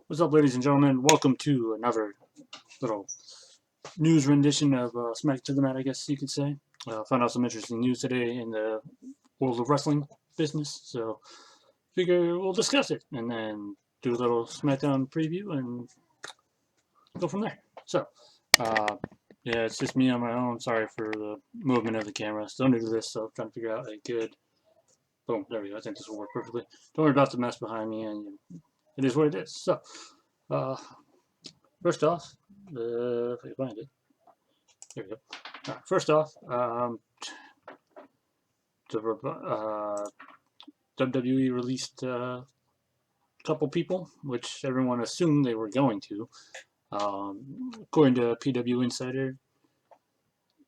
What's up, ladies and gentlemen? Welcome to another little news rendition of Smack to the Mat, I guess you could say. Found out some interesting news today in the world of wrestling business, so figure we'll discuss it and then do a little SmackDown preview and go from there. So, uh, yeah, it's just me on my own. Sorry for the movement of the camera. Still new to this, so I'm trying to figure out a good. Boom, there we go. I think this will work perfectly. Don't worry about the mess behind me, and it is what it is. So, uh, first off, if I can find it, there we go. First off, the WWE released a couple people, which everyone assumed they were going to. According to PW Insider,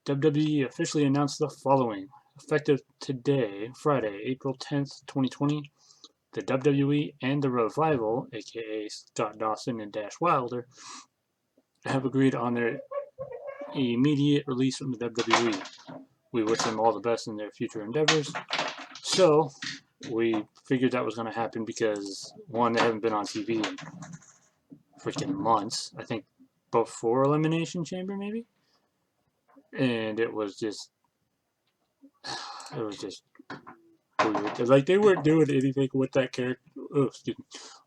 WWE officially announced the following. Effective today, Friday, April 10th, 2020, the WWE and the Revival, aka Scott Dawson and Dash Wilder, have agreed on their immediate release from the WWE. We wish them all the best in their future endeavors. So, we figured that was going to happen because, one, they haven't been on TV in freaking months. I think before Elimination Chamber, maybe? And it was just weird. Like, they weren't doing anything with that character,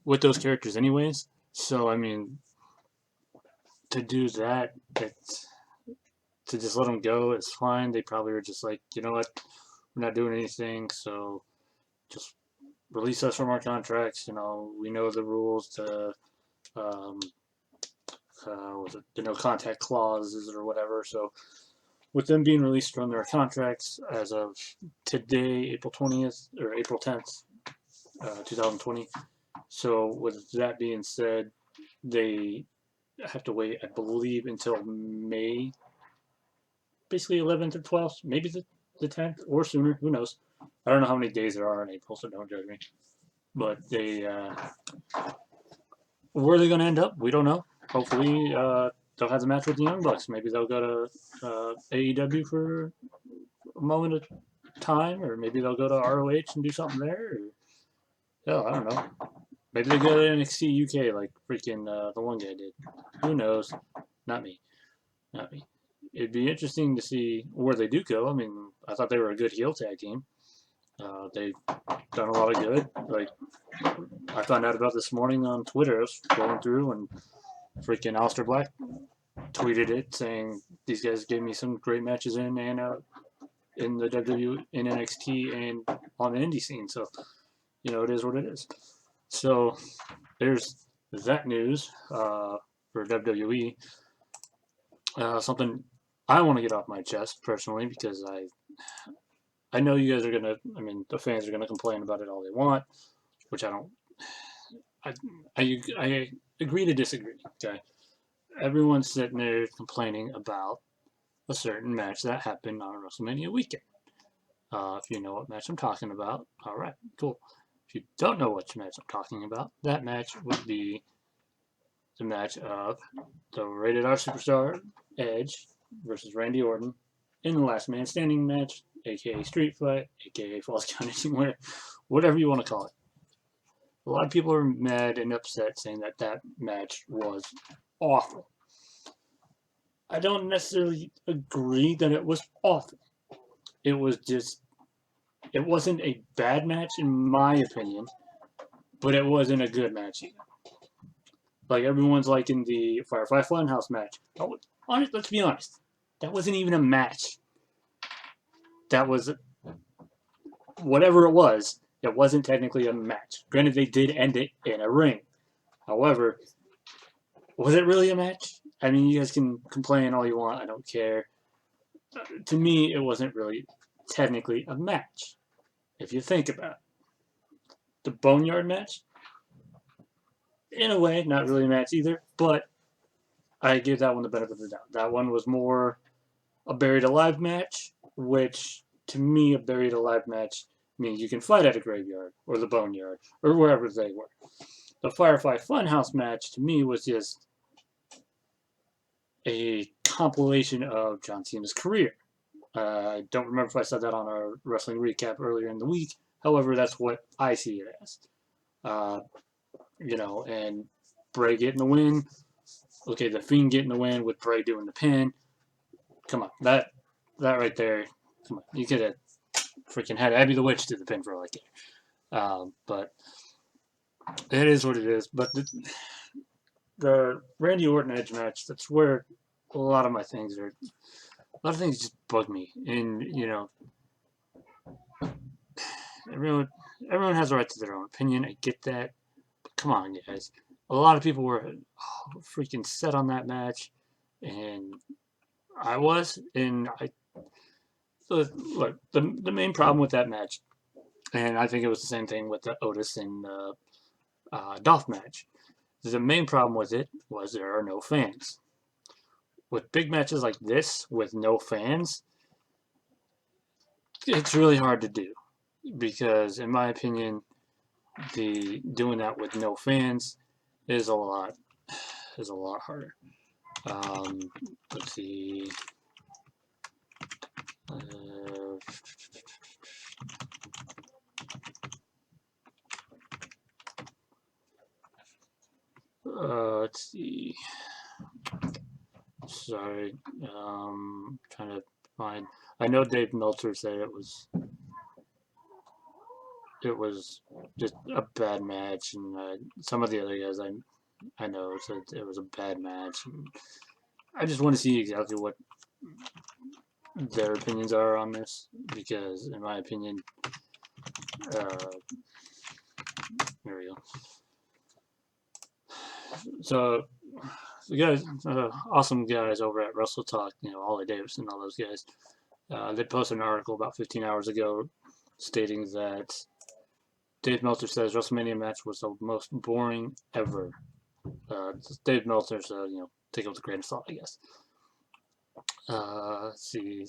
with those characters anyways. So, I mean, to do that, to just let them go, it's fine. They probably were just like, you know what, we're not doing anything, so just release us from our contracts. You know, we know the rules to, the no contact clauses or whatever. So with them being released from their contracts as of today, April 20th or April 10th, 2020. So with that being said, they have to wait, I believe, until May, basically 11th or 12th, maybe the 10th or sooner. Who knows? I don't know how many days there are in April, so don't judge me. But where are they going to end up? We don't know. Hopefully, they'll have the match with the Young Bucks. Maybe they'll go to AEW for a moment of time, or maybe they'll go to ROH and do something there. Hell, I don't know. Maybe they go to NXT UK like freaking the one guy did. Who knows? Not me. Not me. It'd be interesting to see where they do go. I mean, I thought they were a good heel tag team. They've done a lot of good. Like, I found out about this morning on Twitter. I was scrolling through, and freaking Aleister Black tweeted it saying these guys gave me some great matches in and out in the WWE, in NXT, and on the indie scene. So, you know, it is what it is. So, there's that news for WWE. Something I want to get off my chest personally, because I know you guys are gonna. I mean, the fans are gonna complain about it all they want, which I don't. I agree to disagree. Okay, everyone's sitting there complaining about a certain match that happened on WrestleMania weekend. If you know what match I'm talking about, all right, cool. If you don't know which match I'm talking about, that match would be the match of the Rated R Superstar Edge versus Randy Orton in the Last Man Standing match, aka Street Fight, aka Falls Count Anywhere, whatever you want to call it. A lot of people are mad and upset saying that that match was awful. I don't necessarily agree that it was awful. It was just, it wasn't a bad match in my opinion, but it wasn't a good match either. Like, everyone's liking the Firefly Funhouse match. Let's be honest, that wasn't even a match. That was, whatever it was, it wasn't technically a match. Granted, they did end it in a ring. However, was it really a match? I mean, you guys can complain all you want. I don't care. To me, it wasn't really technically a match, if you think about it. The Boneyard match, in a way, not really a match either, but I give that one the benefit of the doubt. That one was more a Buried Alive match, which, to me, a Buried Alive match means you can fight at a graveyard, or the Boneyard, or wherever they were. The Firefly Funhouse match, to me, was just a compilation of John Cena's career. I don't remember if I said that on our wrestling recap earlier in the week. However, that's what I see it as. uh, and Bray getting the win. Okay, the Fiend getting the win with Bray doing the pin. Come on, that right there. Come on, you could have freaking had Abby the Witch do the pin for like it. But it is what it is. But the Randy Orton Edge match, that's where a lot of my things are. A lot of things just bug me, and everyone has a right to their own opinion. I get that, but come on, guys. A lot of people were freaking set on that match, and I was, and I look the main problem with that match, and I think it was the same thing with the Otis and Dolph match. The main problem with it was there are no fans. With big matches like this with no fans, it's really hard to do because, in my opinion, the doing that with no fans is a lot harder. Let's see. Let's see. Sorry, trying to find. I know Dave Meltzer said it was just a bad match, and some of the other guys I know said it was a bad match. And I just want to see exactly what their opinions are on this because, in my opinion, there we go. So the guys, awesome guys over at Wrestle Talk, Ollie Davis and all those guys, they posted an article about 15 hours ago stating that Dave Meltzer says WrestleMania match was the most boring ever. Dave Meltzer, so take it with a grain of salt, I guess. Let's see.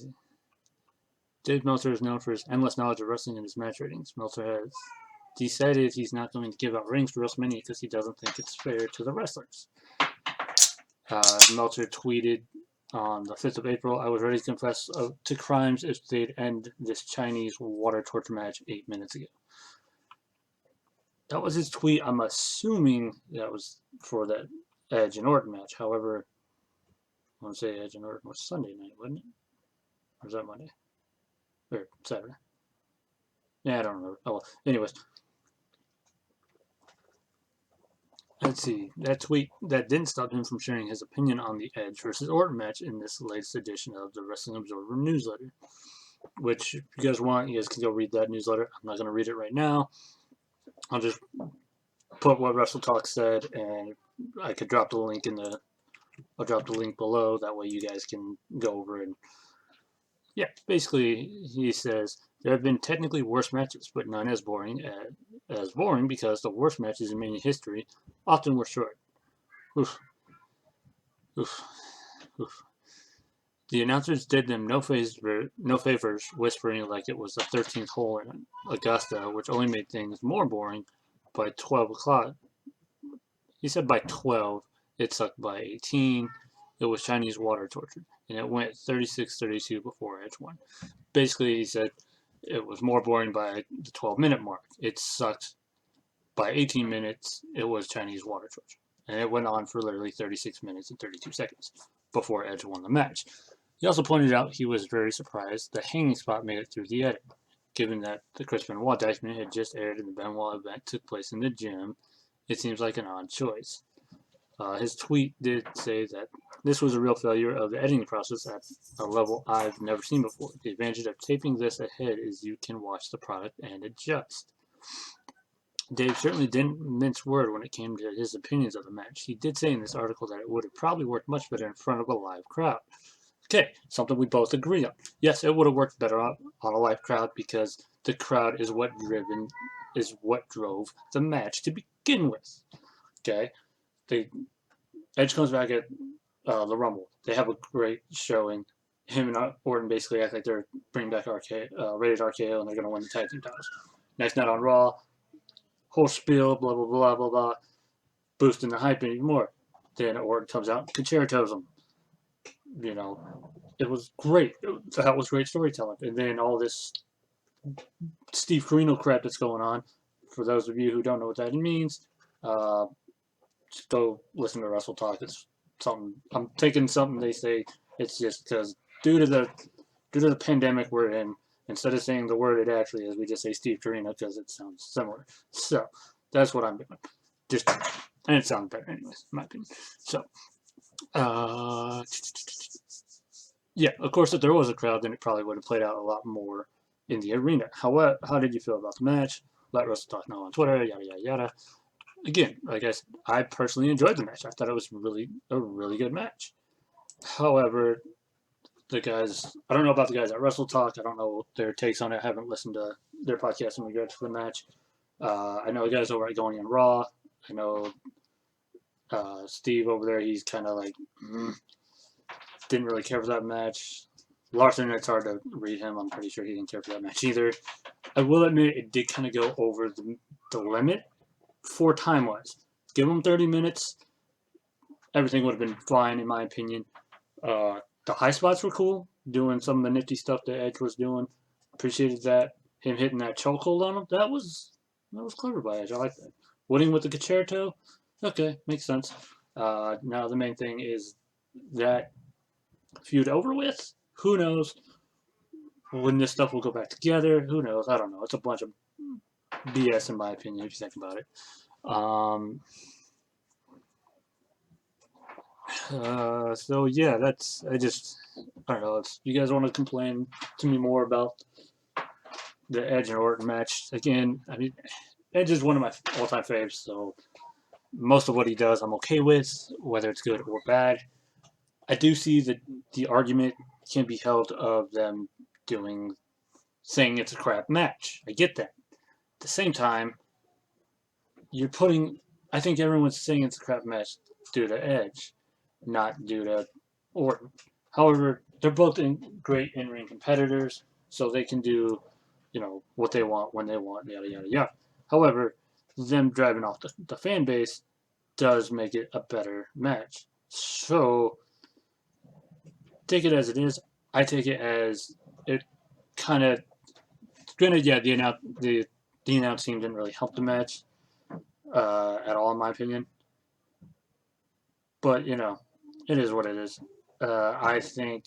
Dave Meltzer is known for his endless knowledge of wrestling and his match ratings. Meltzer has decided he's not going to give out ratings for WrestleMania because he doesn't think it's fair to the wrestlers. Meltzer tweeted on the 5th of April, I was ready to confess to crimes if they'd end this Chinese water torture match 8 minutes ago. That was his tweet. I'm assuming that was for that Edge and Orton match. However, I want to say Edge and Orton was Sunday night, wasn't it? Or was that Monday? Or Saturday? Yeah, I don't remember. Oh, well. Anyways. Let's see. That tweet, that didn't stop him from sharing his opinion on the Edge versus Orton match in this latest edition of the Wrestling Observer newsletter. Which, if you guys want, you guys can go read that newsletter. I'm not going to read it right now. I'll just put what Wrestle Talk said, and I could drop the link I'll drop the link below. That way you guys can go over and, yeah, basically he says, there have been technically worse matches, but none as boring because the worst matches in Mania history often were short. Oof. Oof. Oof. The announcers did them no favors, whispering like it was the 13th hole in Augusta, which only made things more boring. By 12 o'clock, he said by 12, it sucked by 18. It was Chinese water torture, and it went 36-32 before Edge won. Basically, he said it was more boring by the 12-minute mark. It sucked by 18 minutes. It was Chinese water torture, and it went on for literally 36 minutes and 32 seconds before Edge won the match. He also pointed out he was very surprised the hanging spot made it through the edit, given that the Chris Benoit document had just aired and the Benoit event took place in the gym. It seems like an odd choice. His tweet did say that this was a real failure of the editing process at a level I've never seen before. The advantage of taping this ahead is you can watch the product and adjust. Dave certainly didn't mince word when it came to his opinions of the match. He did say in this article that it would have probably worked much better in front of a live crowd. Okay, something we both agree on. Yes, it would have worked better on a live crowd because the crowd is what drove the match to begin with. Okay, Edge comes back at the Rumble. They have a great showing. Him and Orton basically act like they're bringing back Rated RKO and they're going to win the tag team titles. Next night on Raw, whole spiel, blah, blah, blah, blah, blah, boosting the hype even more. Then Orton comes out and concertos him. It was great. That was great storytelling. And then all this Steve Carino crap that's going on for those of you who don't know what that means, just go listen to Wrestle Talk. It's something I'm taking something they say. It's just because due to the pandemic we're in, instead of saying the word it actually is, we just say Steve Carino because it sounds similar. So that's what I'm doing. And it sounds better anyways, in my opinion. So yeah, of course, if there was a crowd, then it probably would have played out a lot more in the arena. However, how did you feel about the match? Let Wrestle Talk know on Twitter, yada yada yada. Again, like I said, I personally enjoyed the match. I thought it was a really good match. However, the guys, I don't know about the guys at Wrestle Talk. I don't know their takes on it. I haven't listened to their podcast in regards to the match. I know the guys over at Going in Raw. I know Steve over there. He's kind of like didn't really care for that match. Larson, it's hard to read him. I'm pretty sure he didn't care for that match either. I will admit it did kind of go over the limit for time-wise. Give him 30 minutes. Everything would have been fine, in my opinion. The high spots were cool, doing some of the nifty stuff that Edge was doing. Appreciated that. Him hitting that chokehold on him, that was clever by Edge. I like that. Winning with the concerto, okay, makes sense. Now the main thing is that feud over with. Who knows when this stuff will go back together? Who knows? I don't know. It's a bunch of BS in my opinion if you think about it. So yeah, I don't know. You guys want to complain to me more about the Edge and Orton match? Again, I mean, Edge is one of my all-time faves, so most of what he does I'm okay with, whether it's good or bad. I do see that the argument can be held of them saying it's a crap match. I get that. At the same time, I think everyone's saying it's a crap match due to Edge, not due to Orton. However, they're both great in-ring competitors, so they can do, what they want when they want, yada yada yada. However, them driving off the fan base does make it a better match. So take it as it is. I take it as it kind of. Granted, yeah, the announce team didn't really help the match at all, in my opinion. But it is what it is. I think.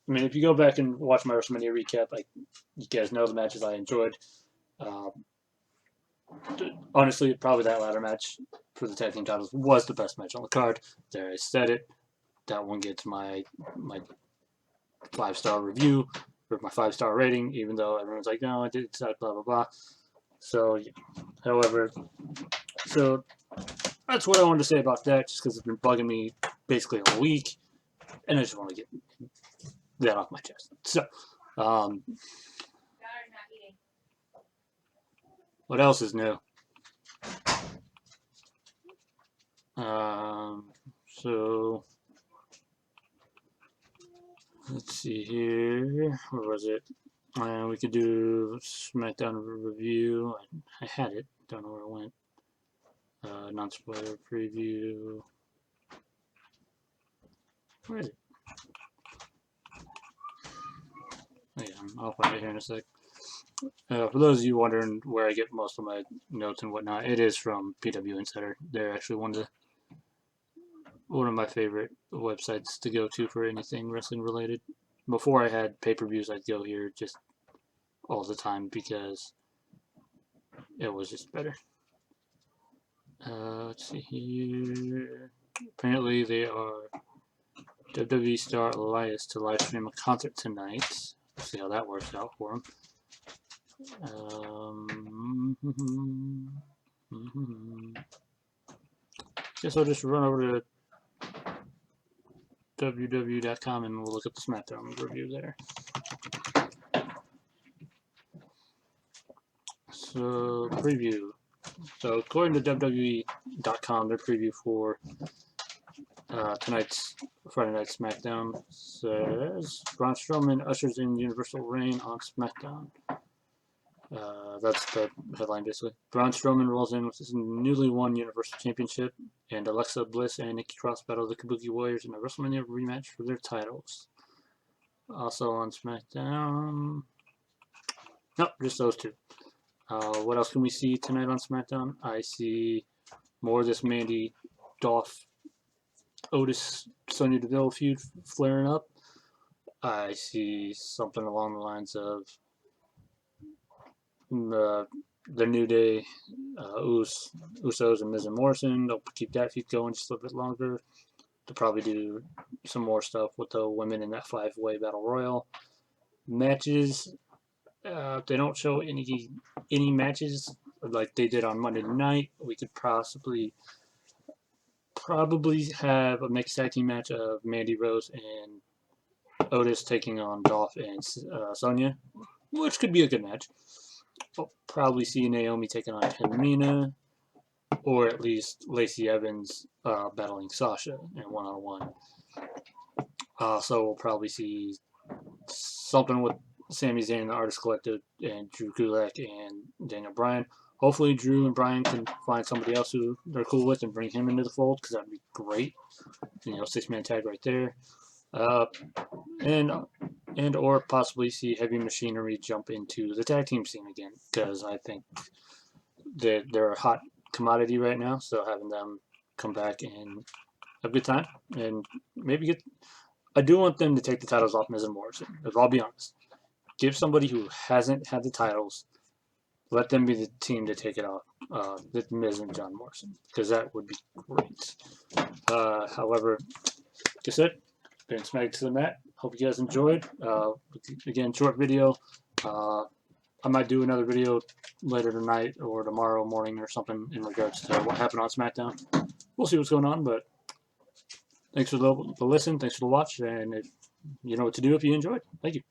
I mean, if you go back and watch my WrestleMania recap, you guys know the matches I enjoyed. Honestly, probably that ladder match for the tag team titles was the best match on the card. There, I said it. That one gets my 5-star review or my 5-star rating, even though everyone's like, no, I did blah blah blah. So, yeah. However, so that's what I wanted to say about that, just because it's been bugging me basically all week, and I just want to get that off my chest. So, what else is new? So let's see here. Where was it? We could do SmackDown review. I had it. Don't know where it went. Non-spoiler preview. Where is it? Oh, yeah, I'll find it here in a sec. For those of you wondering where I get most of my notes and whatnot, it is from PW Insider. They're actually one of my favorite websites to go to for anything wrestling related. Before I had pay-per-views, I'd go here just all the time because it was just better. Let's see here. Apparently, they are WWE star Elias to live stream a concert tonight. Let's see how that works out for him. Guess I'll just run over to www.com and we'll look at the SmackDown review there. So, preview. So, according to WWE.com, their preview for tonight's Friday Night SmackDown says Braun Strowman ushers in Universal Reign on SmackDown. That's the headline, basically. Braun Strowman rolls in with his newly won Universal Championship, and Alexa Bliss and Nikki Cross battle the Kabuki Warriors in a WrestleMania rematch for their titles. Also on SmackDown. Nope, just those two. What else can we see tonight on SmackDown? I see more of this Mandy, Dolph, Otis, Sonya Deville feud flaring up. I see something along the lines of the New Day, Usos, and Miz and Morrison. They'll keep that feud going just a little bit longer. They'll probably do some more stuff with the women in that 5-way battle royal matches. If they don't show any matches like they did on Monday night, we could probably have a mixed tag team match of Mandy Rose and Otis taking on Dolph and Sonya, which could be a good match. We'll probably see Naomi taking on Tamina, or at least Lacey Evans battling Sasha in one-on-one. So we'll probably see something with Sami Zayn, the Artist Collective, and Drew Gulak and Daniel Bryan. Hopefully Drew and Bryan can find somebody else who they're cool with and bring him into the fold, because that'd be great. 6-man tag right there. And or possibly see Heavy Machinery jump into the tag team scene again, because I think that they're a hot commodity right now, so having them come back and have a good time and maybe get... I do want them to take the titles off Miz and Morrison, if I'll be honest. Give somebody who hasn't had the titles, let them be the team to take it off, with Miz and John Morrison, because that would be great. However, like I said, been smacked to the mat. Hope you guys enjoyed. Again, short video. I might do another video later tonight or tomorrow morning or something in regards to what happened on SmackDown. We'll see what's going on, but thanks for the listen. Thanks for the watch, and you know what to do if you enjoyed. Thank you.